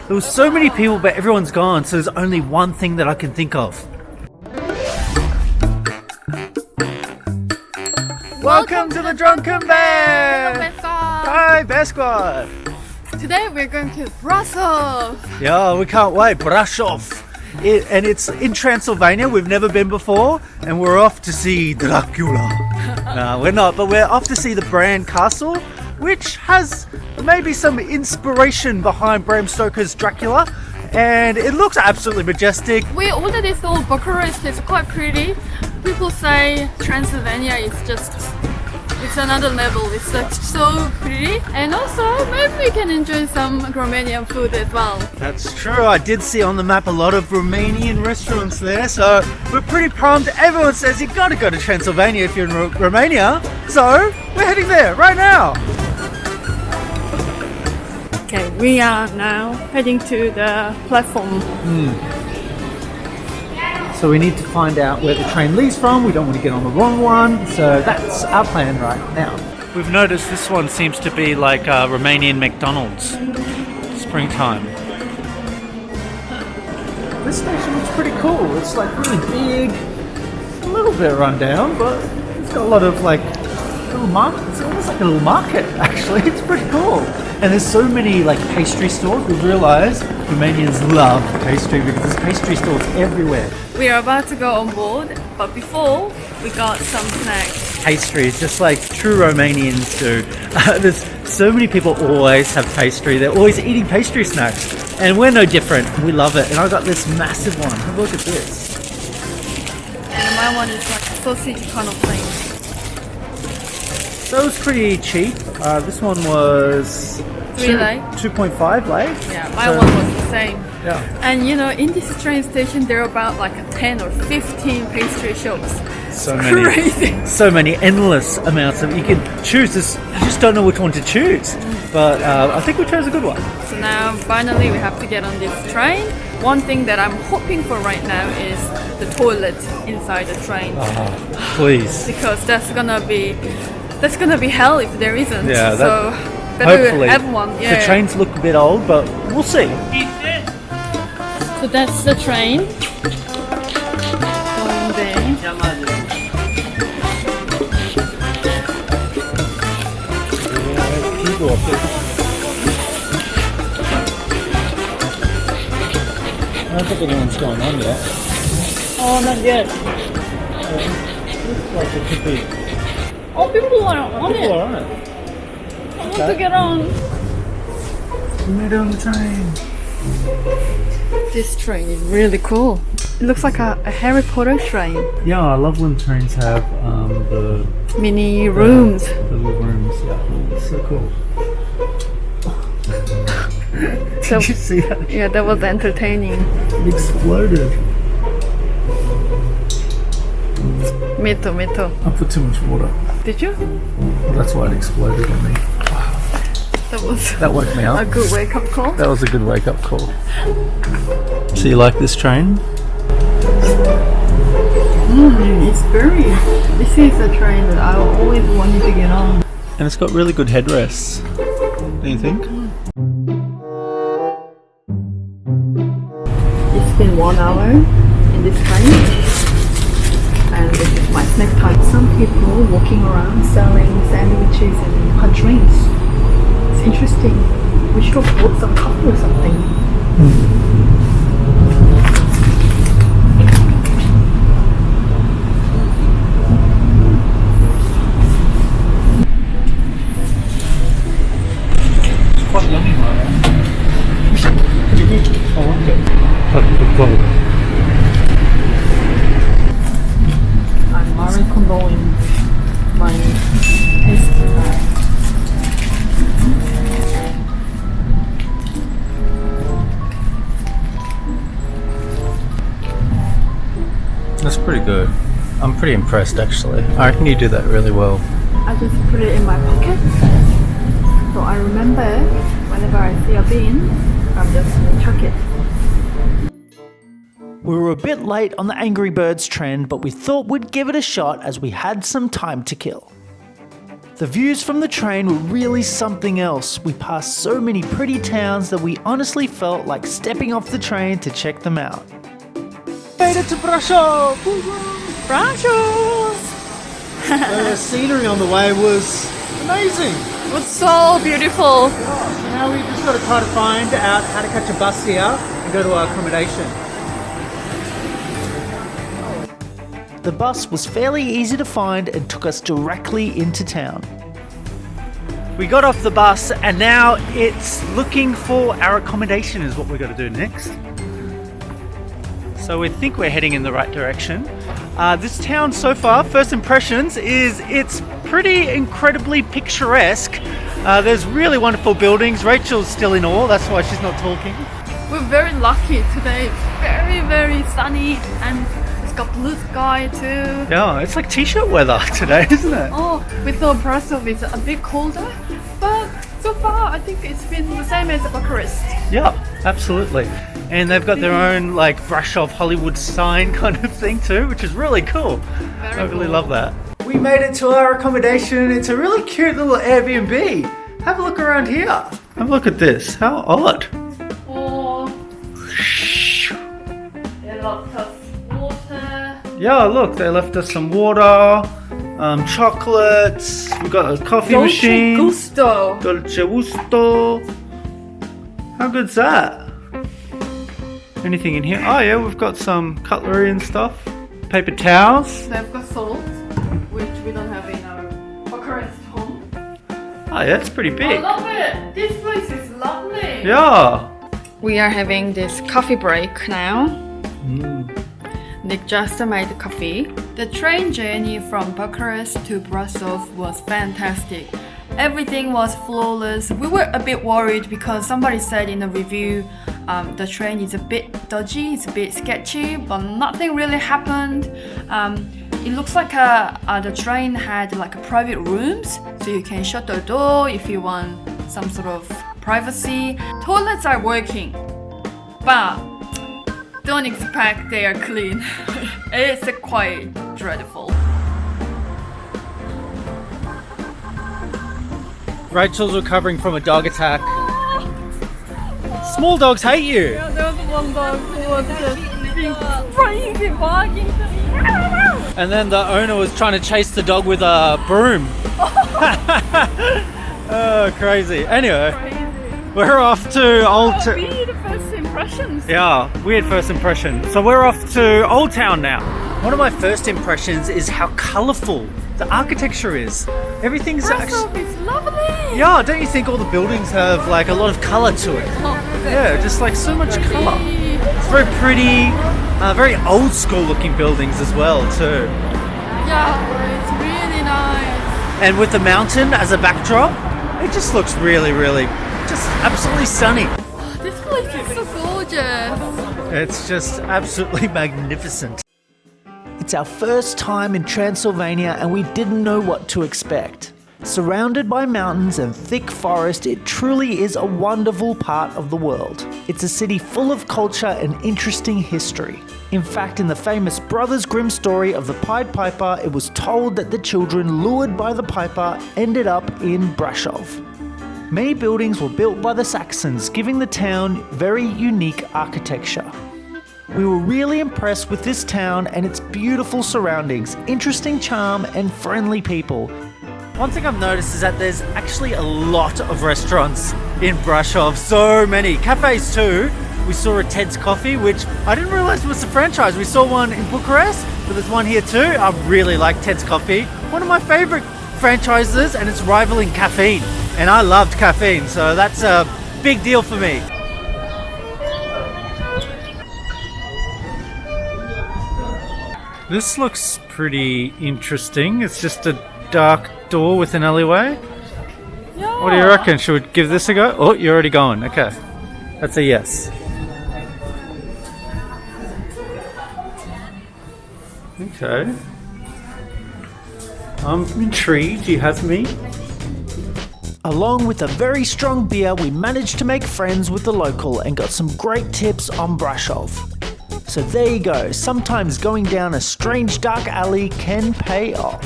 There was so many people, but everyone's gone, so there's only one thing that I can think of. Welcome to the Drunken Bear! Hi, Bear Squad! Today we're going to Brasov! Yeah, we can't wait. Brasov! And it's in Transylvania. We've never been before, and we're off to see Dracula. No, we're not, but we're off to see the Bran Castle, which has maybe some inspiration behind Bram Stoker's Dracula, and it looks absolutely majestic. We already saw Bucharest, it's quite pretty. People say Transylvania is just, it's another level, it's like so pretty. And also, maybe we can enjoy some Romanian food as well. That's true, I did see on the map a lot of Romanian restaurants there, so we're pretty pumped. Everyone says you gotta go to Transylvania if you're in Romania, so we're heading there right now. Okay, we are now heading to the platform. So we need to find out where the train leaves from. We don't want to get on the wrong one, so that's our plan right now. We've noticed this one seems to be like a Romanian McDonald's. Springtime. This station looks pretty cool. It's like really big, a little bit run down, but it's got a lot of like little market. It's almost like a little market actually. It's pretty cool. And there's so many like pastry stores. We've realised Romanians love pastry because there's pastry stores everywhere. We are about to go on board, but before we got some snacks. Pastries, just like true Romanians do. There's so many people always have pastry. They're always eating pastry snacks. And we're no different. We love it. And I got this massive one. Have a look at this. And my one is like a sausage kind of thing. So it was pretty cheap. This one was 2.5 lei. Yeah, my one was the same. Yeah. And you know, in this train station, there are about like 10 or 15 pastry shops. So many. Crazy. So many, endless amounts of. You can choose this. You just don't know which one to choose. But I think we chose a good one. So now, finally, we have to get on this train. One thing that I'm hoping for right now is the toilet inside the train. Oh, please. Because that's gonna be hell if there isn't. Yeah. So better hopefully. have one. Yeah. The trains look a bit old, but we'll see. So that's the train going there. I don't think anyone's going on yet. Oh, not yet. Looks like it could be. Oh, people are on it. People are on it. I want to get on. We made it on the train. This train is really cool. It looks like a Harry Potter train. Yeah, I love when trains have the Mini rooms. The little rooms. Yeah, it's so cool. So, Did you see that? yeah, that was entertaining. It exploded. Me too, me too. I put too much water. Did you? That's why it exploded on me. That woke me up. a good wake-up call. That was a good wake-up call. So you like this train? It's very... This is a train that I always wanted to get on. And it's got really good headrests. Don't you think? It's been 1 hour in this train. And this is my snack time. Some people walking around selling sandwiches and hot drinks. It's interesting. We should have bought some coffee or something. It's quite yummy, right? I like it. I'm very condoling my taste. That's pretty good. I'm pretty impressed actually. I reckon you do that really well. I just put it in my pocket. So I remember whenever I see a bean, I'm just chuck it. We were a bit late on the Angry Birds trend, but we thought we'd give it a shot as we had some time to kill. The views from the train were really something else. We passed so many pretty towns that we honestly felt like stepping off the train to check them out. Made it to Brasov! Brasov! The scenery on the way was amazing. It was so beautiful. So now we've just got to try to find out how to catch a bus here and go to our accommodation. The bus was fairly easy to find and took us directly into town. We got off the bus and now it's looking for our accommodation is what we're going to do next. So we think we're heading in the right direction. This town so far, first impressions, is it's pretty incredibly picturesque. There's really wonderful buildings. Rachel's still in awe, that's why she's not talking. We're very lucky today. Very, very sunny and it's got blue sky too. Yeah, it's like t-shirt weather today, isn't it? Oh, we thought Brasov is a bit colder, but so far I think it's been the same as Bucharest. Yeah, absolutely. And they've got their own like Brasov Hollywood sign kind of thing too, which is really cool. I really love that. We made it to our accommodation. It's a really cute little Airbnb. Have a look around here. Have a look at this. How odd. Oh, they left us water. Yeah, look, they left us some water, chocolates. We've got a coffee machine. Gusto. Dolce Gusto. How good's that? Anything in here? Oh yeah, we've got some cutlery and stuff. Paper towels. They've got salt, which we don't have in our Bucharest home. Oh yeah, it's pretty I big. love it. This place is lovely. Yeah. We are having this coffee break now. Nick just made coffee. The train journey from Bucharest to Brasov was fantastic. Everything was flawless. We were a bit worried because somebody said in the review the train is a bit dodgy, it's a bit sketchy, but nothing really happened. It looks like the train had like private rooms, so you can shut the door if you want some sort of privacy. Toilets are working, but don't expect they are clean. It's quite dreadful. Rachel's recovering from a dog attack. Small dogs hate you. Yeah, there was one dog who was just crying, barking. And then the owner was trying to chase the dog with a broom. Oh, crazy. Anyway, we're off to Old Town. Weird first impressions. Yeah, weird first impression. So we're off to Old Town now. One of my first impressions is how colourful the architecture is. Everything's actually... It's lovely. Yeah, don't you think all the buildings have like a lot of colour to it? Yeah, just like so much colour. It's very pretty, very old school looking buildings as well too. Yeah, it's really nice. And with the mountain as a backdrop, it just looks really, really, just absolutely stunning. This place is so gorgeous. It's just absolutely magnificent. It's our first time in Transylvania and we didn't know what to expect. Surrounded by mountains and thick forest, it truly is a wonderful part of the world. It's a city full of culture and interesting history. In fact, in the famous Brothers Grimm story of the Pied Piper, it was told that the children lured by the piper ended up in Brasov. Many buildings were built by the Saxons, giving the town very unique architecture. We were really impressed with this town and its beautiful surroundings, interesting charm and friendly people. One thing I've noticed is that there's actually a lot of restaurants in Brasov, so many. Cafes too. We saw a Ted's Coffee, which I didn't realize was a franchise. We saw one in Bucharest, but there's one here too. I really like Ted's Coffee. One of my favorite franchises, and it's rivaling caffeine. And I loved caffeine, so that's a big deal for me. This looks pretty interesting. It's just a dark door with an alleyway. Yeah. What do you reckon? Should we give this a go? Oh, you're already going. Okay. That's a yes. Okay. I'm intrigued. You have me. Along with a very strong beer, we managed to make friends with the local and got some great tips on Brasov. So there you go. Sometimes going down a strange dark alley can pay off.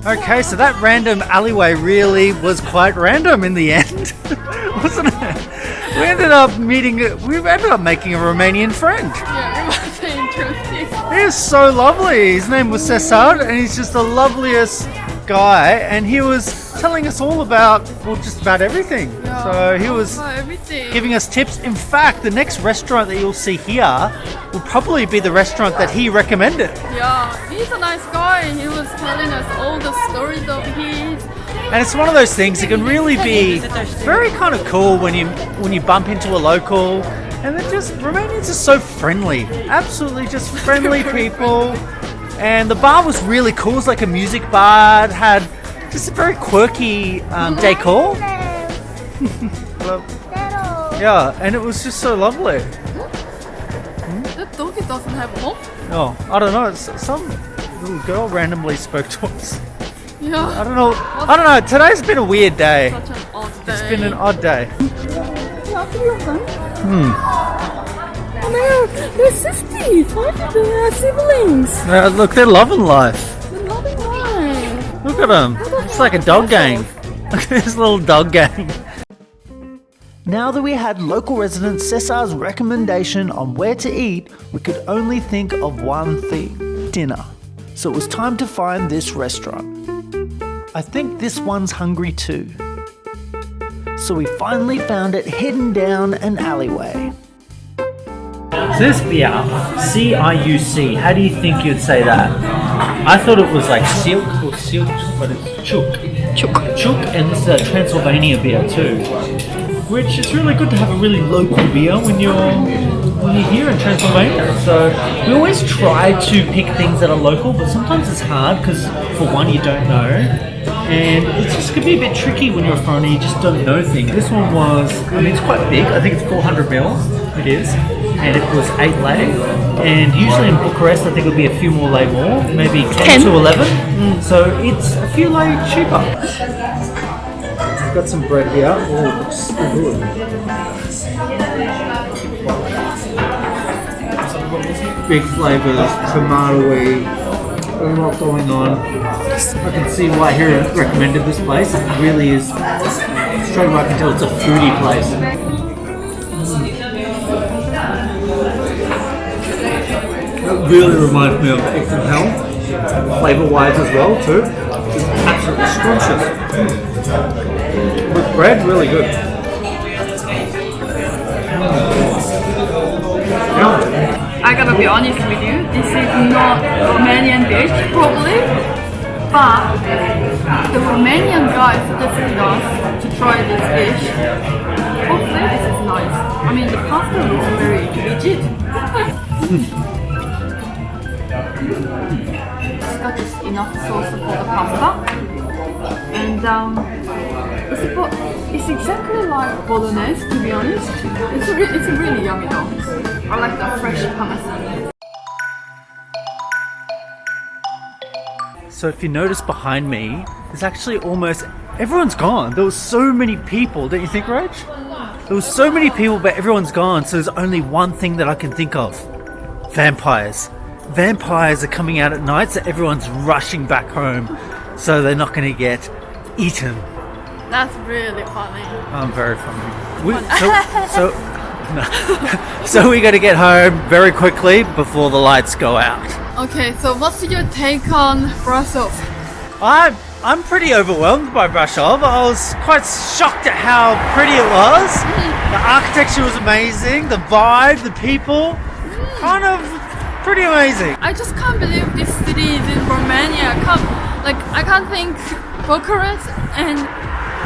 Okay, so that random alleyway really was quite random in the end, wasn't it? We ended up making a Romanian friend. Yeah, it was interesting. He is so lovely. His name was Cesar, and he's just the loveliest guy. And he was telling us all about, well, just about everything. Yeah, So he was everything. giving us tips. In fact, the next restaurant that you'll see here will probably be the restaurant that he recommended. Yeah, he's a nice guy. He was telling us all the stories of his. And it's one of those things. It can really be very kind of cool when you bump into a local. And they're just, Romanians are so friendly. Absolutely just friendly people. And the bar was really cool. It was like a music bar. It had just a very quirky decor. Hello. Yeah, and it was just so lovely. That doggy doesn't have a home. Oh, I don't know. Some little girl randomly spoke to us. Yeah. I don't know. Today's been a weird day. Such an odd day. It's been an odd day. Oh my god, they're sisters. Why are they siblings? Look, they're loving life. They're loving life. Look at them. It's like a dog gang. Look at this little dog gang. Now that we had local resident Cesar's recommendation on where to eat, we could only think of one thing: dinner. So it was time to find this restaurant. I think this one's hungry too. So we finally found it hidden down an alleyway. So this beer, C-I-U-C, how do you think you'd say that? I thought it was like silk or silk, but it's chuk. Chuk, and this is a Transylvania beer too. Which it's really good to have a really local beer when you're here in Transylvania. So we always try to pick things that are local, but sometimes it's hard because for one you don't know, and it just can be a bit tricky when you're a foreigner. You just don't know things. This one was, I mean, it's quite big. I think it's 400 mils. It is, and it was 8 lei. And usually in Bucharest, I think it'll be a few more lei more, maybe 10 to 11. So it's a few lei cheaper. Got some bread here. Oh, looks so good. Big flavors, tomato-y, a lot going on. I can see why he recommended this place. It really is, straight away I can tell it's a foodie place. It really reminds me of eggs and ham, flavor-wise as well too. It's absolutely scrumptious. With bread, really good. I gotta be honest with you, this is not Romanian dish, probably, but the Romanian guy suggested us to try this dish. Hopefully this is nice. I mean, the pasta looks very legit. It's got just enough sauce for the pasta. And it's exactly like bolognese, to be honest. It's really yummy though. I like the fresh parmesan. So if you notice behind me, there's actually almost everyone's gone. There was so many people, don't you think, Rach? There was so many people, but everyone's gone. So there's only one thing that I can think of: vampires. Vampires are coming out at night, so everyone's rushing back home, so they're not going to get eaten. That's really funny. I'm very funny. So we got to get home very quickly before the lights go out. Okay, so what's your take on Brasov? I'm pretty overwhelmed by Brasov. I was quite shocked at how pretty it was. The architecture was amazing. The vibe, the people, kind of pretty amazing. I just can't believe this city is in Romania. I can't think Bucharest and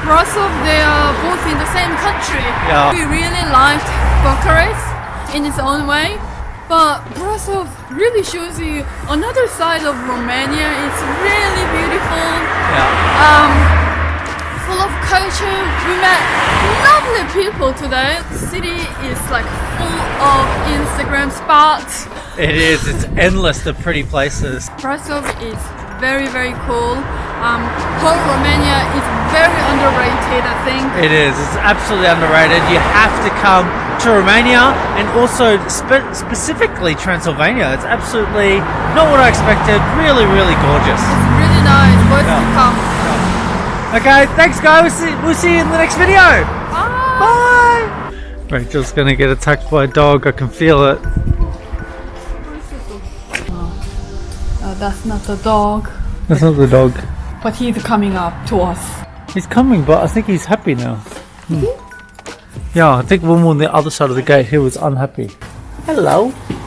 Brasov, they are both in the same country. Yeah. We really liked Bucharest in its own way, but Brasov really shows you another side of Romania. It's really beautiful, full of culture. We met lovely people today. The city is like full of Instagram spots. It is. It's endless, the pretty places. Brasov is very, very cool. Whole Romania is very underrated, I think. It is. It's absolutely underrated. You have to come to Romania, and also specifically Transylvania. It's absolutely not what I expected. Really, really gorgeous. It's really know, it's worth to come. Okay, thanks guys. We'll see you in the next video. Bye. Rachel's gonna get attacked by a dog. I can feel it. That's not the dog, That's not the dog. but he's coming up to us. He's coming, but I think he's happy now. Yeah, I think when we were on the other side of the gate, he was unhappy. Hello.